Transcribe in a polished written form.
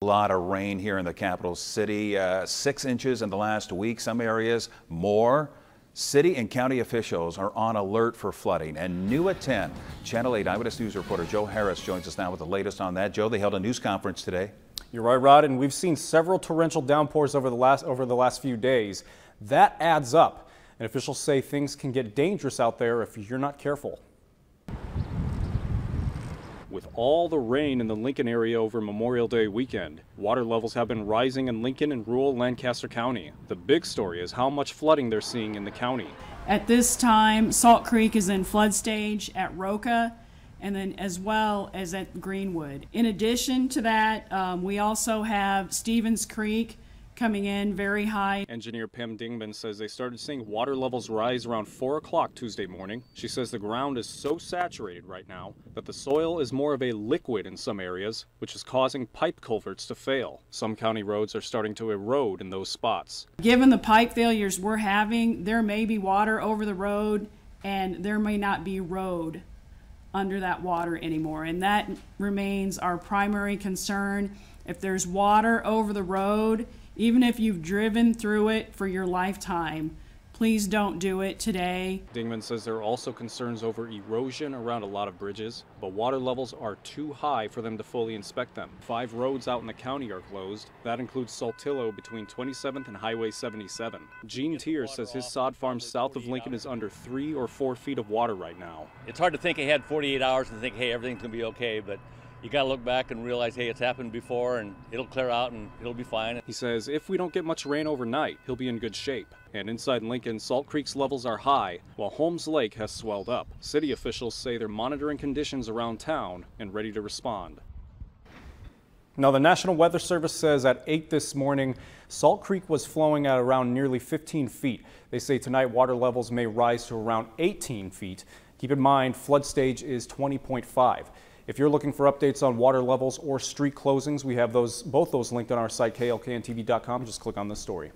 A lot of rain here in the capital city, 6 inches in the last week, some areas more. City and county officials are on alert for flooding. And new at 10, Channel 8 Eyewitness News reporter Joe Harris joins us now with the latest on that. Joe, they held a news conference today. You're right, Rod, and we've seen several torrential downpours over the last few days. That adds up, and officials say things can get dangerous out there if you're not careful. With all the rain in the Lincoln area over Memorial Day weekend, water levels have been rising in Lincoln and rural Lancaster County. The big story is how much flooding they're seeing in the county. At this time, Salt Creek is in flood stage at Roca, and then as well as at Greenwood. In addition to that, we also have Stevens Creek coming in very high. Engineer Pam Dingman says they started seeing water levels rise around 4 o'clock Tuesday morning. She says the ground is so saturated right now that the soil is more of a liquid in some areas, which is causing pipe culverts to fail. Some county roads are starting to erode in those spots. Given the pipe failures we're having, there may be water over the road and there may not be road under that water anymore, and that remains our primary concern. If there's water over the road, even if you've driven through it for your lifetime, please don't do it today. Dingman says there are also concerns over erosion around a lot of bridges, but water levels are too high for them to fully inspect them. 5 roads out in the county are closed. That includes Saltillo between 27th and Highway 77. Gene Tier says his sod farm south of Lincoln is under 3 or 4 feet of water right now. It's hard to think ahead 48 hours and think, hey, everything's gonna be okay, but you got to look back and realize, hey, it's happened before and it'll clear out and it'll be fine. He says if we don't get much rain overnight, he'll be in good shape. And inside Lincoln, Salt Creek's levels are high, while Holmes Lake has swelled up. City officials say they're monitoring conditions around town and ready to respond. Now, the National Weather Service says at 8 this morning, Salt Creek was flowing at around nearly 15 feet. They say tonight water levels may rise to around 18 feet. Keep in mind, flood stage is 20.5. If you're looking for updates on water levels or street closings, we have both those linked on our site, klkntv.com. Just click on this story.